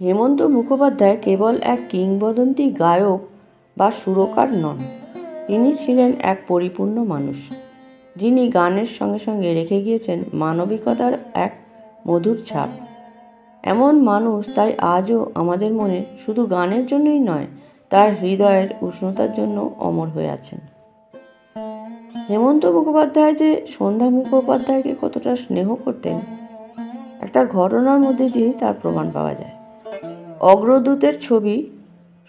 হেমন্ত মুখোপাধ্যায় কেবল এক কিংবদন্তি গায়ক বা সুরকার নন, তিনি ছিলেন এক পরিপূর্ণ মানুষ, যিনি গানের সঙ্গে সঙ্গে রেখে গিয়েছেন মানবিকতার এক মধুর ছাপ। এমন মানুষ তাই আজও আমাদের মনে শুধু গানের জন্যই নয়, তার হৃদয়ের উষ্ণতার জন্য অমর হয়ে আছেন। হেমন্ত মুখোপাধ্যায় যে সন্ধ্যা মুখোপাধ্যায়কে কতটা স্নেহ করতেন, একটা ঘটনার মধ্যে দিয়ে তার প্রমাণ পাওয়া যায়। অগ্রদূতের ছবি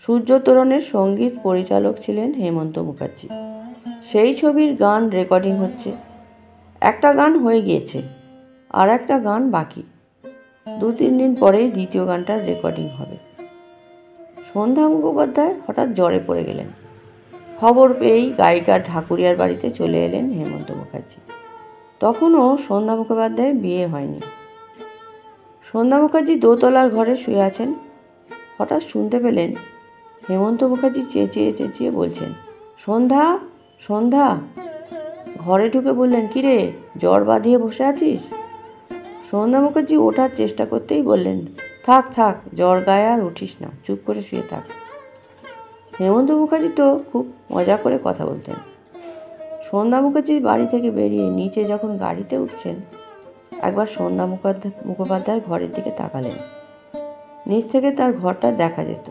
সূর্যতরণের সঙ্গীত পরিচালক ছিলেন হেমন্ত মুখার্জি। সেই ছবির গান রেকর্ডিং হচ্ছে, একটা গান হয়ে গিয়েছে, আর একটা গান বাকি। 2-3 দিন পরেই দ্বিতীয় গানটার রেকর্ডিং হবে। সন্ধ্যা মুখোপাধ্যায় হঠাৎ জ্বরে পড়ে গেলেন। খবর পেয়েই গায়িকা ঢাকুরিয়ার বাড়িতে চলে এলেন হেমন্ত মুখার্জি। তখনও সন্ধ্যা মুখোপাধ্যায়ের বিয়ে হয়নি। সন্ধ্যা মুখার্জি দোতলার ঘরে শুয়ে আছেন। হঠাৎ শুনতে পেলেন হেমন্ত মুখার্জি চেঁচিয়ে চেঁচিয়ে বলছেন, সন্ধ্যা, সন্ধ্যা। ঘরে ঢুকে বললেন, কিরে, জ্বর বাঁধিয়ে বসে আছিস? সন্ধ্যা মুখার্জি ওঠার চেষ্টা করতেই বললেন, থাক থাক, জ্বর গায়ে আর উঠিস না, চুপ করে শুয়ে থাক। হেমন্ত মুখার্জি তো খুব মজা করে কথা বলতেন। সন্ধ্যা মুখার্জির বাড়ি থেকে বেরিয়ে নিচে যখন গাড়িতে উঠছেন, একবার সন্ধ্যা মুখোপাধ্যায় ঘরের দিকে তাকালেন। নিচ থেকে তার ঘরটা দেখা যেত।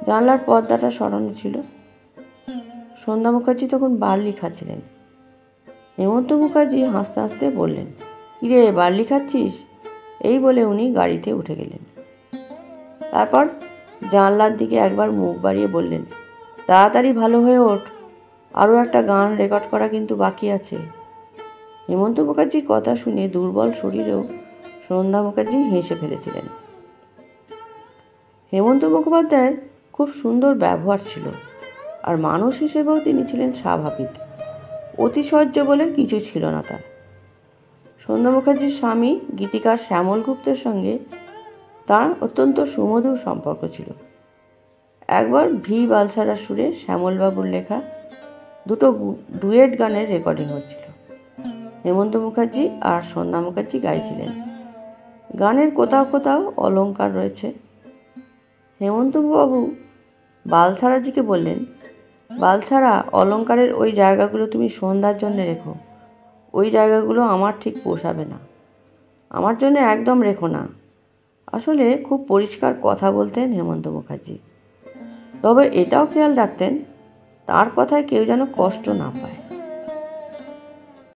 জানলার পর্দাটা সরানো ছিল। সন্ধ্যা মুখার্জি তখন বার্লি খাচ্ছিলেন। হেমন্ত মুখার্জি হাসতে হাসতে বললেন, কিরে, বার্লি খাচ্ছিস? এই বলে উনি গাড়িতে উঠে গেলেন। তারপর জানলার দিকে একবার মুখ বাড়িয়ে বললেন, তাড়াতাড়ি ভালো হয়ে ওঠ, আরও একটা গান রেকর্ড করা কিন্তু বাকি আছে। হেমন্ত মুখার্জির কথা শুনে দুর্বল শরীরেও সন্ধ্যা মুখার্জি হেসে ফেলেছিলেন। হেমন্ত মুখোপাধ্যায়ের খুব সুন্দর ব্যবহার ছিল, আর মানুষ হিসেবেও তিনি ছিলেন স্বাভাবিক। অতিশয্য বলে কিছু ছিল না তার। সন্ধ্যা মুখার্জির স্বামী গীতিকার শ্যামল গুপ্তের সঙ্গে তার অত্যন্ত সুমধুর সম্পর্ক ছিল। একবার ভি বালসারার সুরে শ্যামলবাবুর লেখা দুটো ডুয়েট গানের রেকর্ডিং হচ্ছিল। হেমন্ত মুখার্জি আর সন্ধ্যা মুখার্জি গাইছিলেন। গানের কোথাও কোথাও অলংকার রয়েছে। হেমন্তবাবু বালসারাজিকে বললেন, বালসারা, অলংকারের ওই জায়গাগুলো তুমি সন্ধ্যার জন্য রেখো, ওই জায়গাগুলো আমার ঠিক পোষাবে না, আমার জন্য একদম রেখো না। আসলে খুব পরিষ্কার কথা বলতেন হেমন্ত মুখার্জি, তবে এটাও খেয়াল রাখতেন তার কথায় কেউ যেন কষ্ট না পায়।